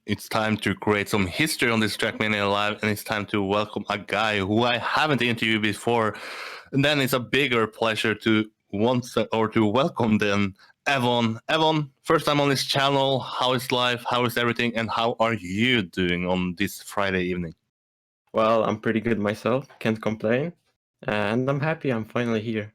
It's time to create some history on this Trackmania Live, and it's time to welcome a guy who I haven't interviewed before. And then it's a bigger pleasure to welcome them, evoN. evoN, first time on this channel. How is life? How is everything? And how are you doing on this Friday evening? Well, I'm pretty good myself. Can't complain. And I'm happy I'm finally here.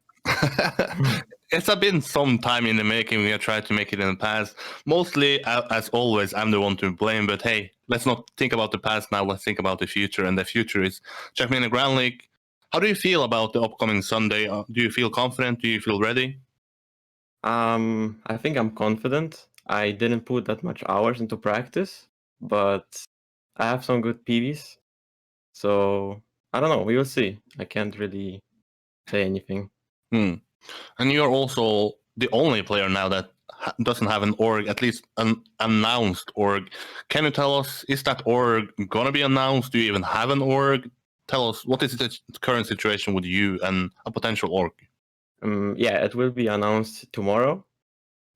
It's been some time in the making. We have tried to make it in the past. Mostly, as always, I'm the one to blame. But hey, let's not think about the past now. Let's think about the future. And the future is Checkmate Grand League. How do you feel about the upcoming Sunday? Do you feel confident? Do you feel ready? I think I'm confident. I didn't put that much hours into practice, but I have some good PVs. So I don't know. We will see. I can't really say anything. And you're also the only player now that doesn't have an org, at least an announced org. Can you tell us, is that org gonna be announced? Do you even have an org? Tell us, what is the current situation with you and a potential org? Yeah, it will be announced tomorrow.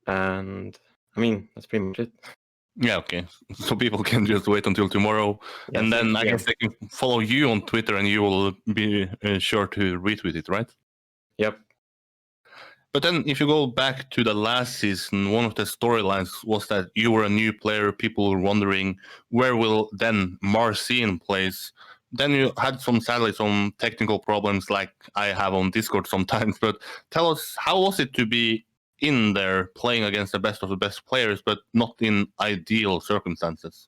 And I mean, that's pretty much it. Yeah, okay. So people can just wait until tomorrow. Yeah, and then I guess they can follow you on Twitter and you will be sure to retweet it, right? Yep. But then if you go back to the last season, one of the storylines was that you were a new player. People were wondering where will then Marcin place. Then you had sadly some technical problems like I have on Discord sometimes. But tell us, how was it to be in there playing against the best of the best players, but not in ideal circumstances?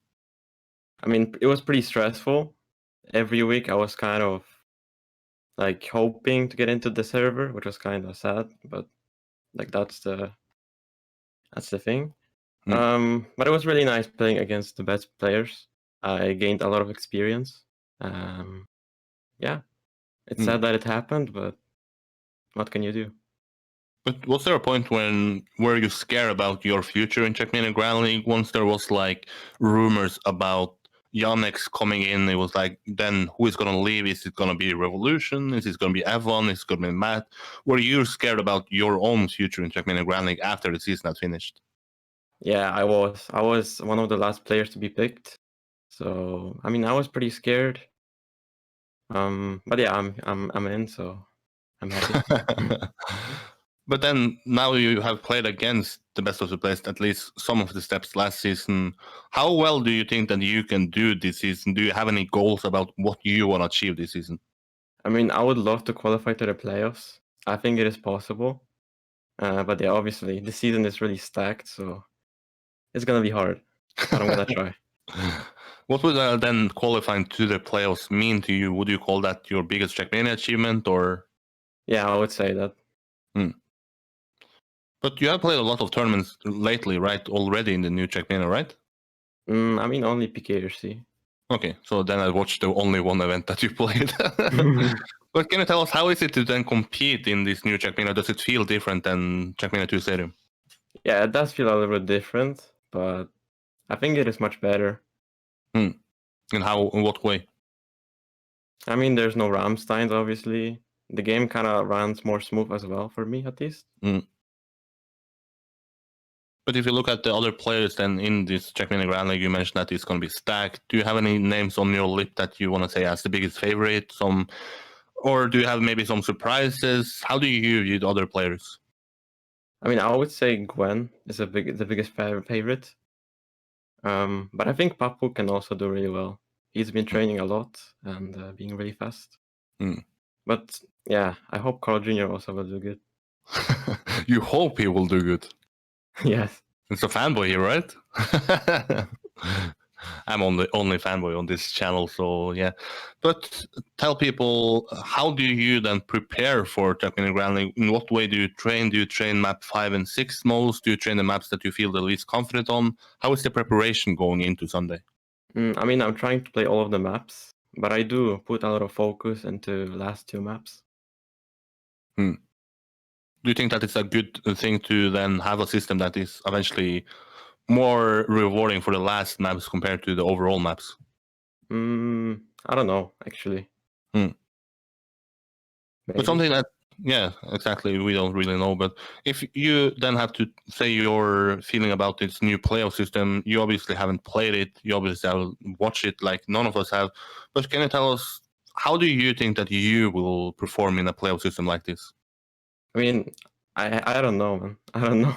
I mean, it was pretty stressful. Every week I was kind of like hoping to get into the server, which was kind of sad, but like that's the thing. But it was really nice playing against the best players. I gained a lot of experience. Yeah, it's sad that it happened, but what can you do? But was there a point were you scared about your future in Checkmate Grand League once there was like rumors about Yannex coming in? It was like, then who is going to leave? Is it going to be Revolution? Is it going to be evoN? Is it going to be Matt? Were you scared about your own future in Checkmate Grand League after the season had finished? Yeah, I was. I was one of the last players to be picked. So I mean, I was pretty scared. But yeah, I'm in, so I'm happy. But then now you have played against the best of the best, at least some of the steps last season. How well do you think that you can do this season? Do you have any goals about what you want to achieve this season? I mean, I would love to qualify to the playoffs. I think it is possible. But yeah, obviously, the season is really stacked, so it's going to be hard. But I'm going to try. What would then qualifying to the playoffs mean to you? Would you call that your biggest Trackmania achievement, or? Yeah, I would say that. But you have played a lot of tournaments lately, right? Already in the new Checkmate, right? I mean, only PKRC. Okay, so then I watched the only one event that you played. But can you tell us, how is it to then compete in this new Checkmate? Does it feel different than Checkmate 2 Stadium? Yeah, it does feel a little bit different, but I think it is much better. In what way? I mean, there's no Rammsteins, obviously. The game kind of runs more smooth as well, for me at least. But if you look at the other players then in this Checkmate Grand League, you mentioned that it's going to be stacked. Do you have any names on your lip that you want to say as the biggest favorite? Or do you have maybe some surprises? How do you view the other players? I mean, I would say Gwen is the biggest favorite. But I think Papu can also do really well. He's been training a lot and being really fast. But yeah, I hope Carl Jr. also will do good. You hope he will do good. Yes. It's a fanboy here, right? I'm only fanboy on this channel, so yeah. But tell people, how do you then prepare for Trackmania Grand League? In what way do you train? Do you train map 5 and 6 most? Do you train the maps that you feel the least confident on? How is the preparation going into Sunday? I mean, I'm trying to play all of the maps, but I do put a lot of focus into the last 2 maps. Do you think that it's a good thing to then have a system that is eventually more rewarding for the last maps compared to the overall maps? I don't know, actually. But something that Yeah, exactly. We don't really know. But if you then have to say your feeling about this new playoff system, you obviously haven't played it. You obviously have watched it like none of us have. But can you tell us, how do you think that you will perform in a playoff system like this? I mean, I don't know, man. I don't know.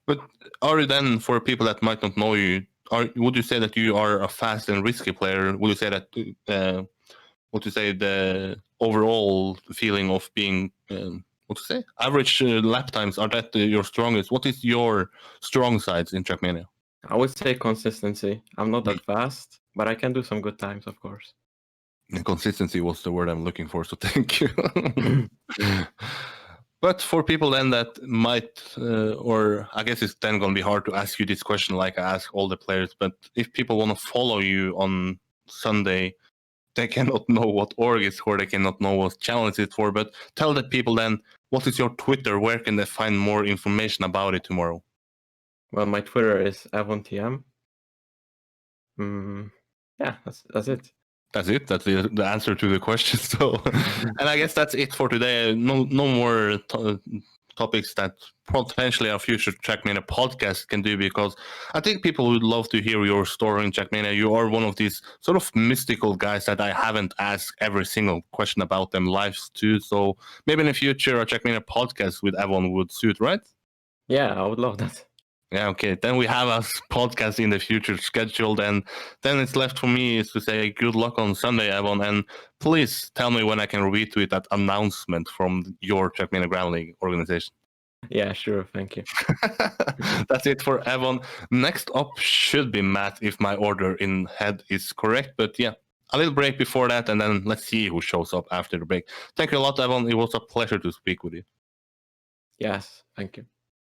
But are you then, for people that might not know you, would you say that you are a fast and risky player? Would you say that what to say, the overall feeling of being what to say, average lap times, are that your strongest? What is your strong sides in Trackmania? I would say consistency. I'm not that fast, but I can do some good times, of course. And consistency was the word I'm looking for, so thank you. But for people then that might, or I guess it's then going to be hard to ask you this question like I ask all the players, but if people want to follow you on Sunday, they cannot know what org is for, they cannot know what channel is it for, but tell the people then, what is your Twitter? Where can they find more information about it tomorrow? Well, my Twitter is evoN. Yeah, that's it. That's it. That's the answer to the question. So, and I guess that's it for today. No more topics that potentially our future Checkmate podcast can do, because I think people would love to hear your story in Checkmate. You are one of these sort of mystical guys that I haven't asked every single question about them lives to. So maybe in the future a Checkmate podcast with evoN would suit, right? Yeah, I would love that. Yeah, okay. Then we have a podcast in the future scheduled, and then it's left for me is to say good luck on Sunday, evoN, and please tell me when I can retweet that announcement from your Trackmania Ground League organization. Yeah, sure. Thank you. That's it for evoN. Next up should be Matt, if my order in head is correct. But yeah, a little break before that, and then let's see who shows up after the break. Thank you a lot, evoN. It was a pleasure to speak with you. Yes, thank you.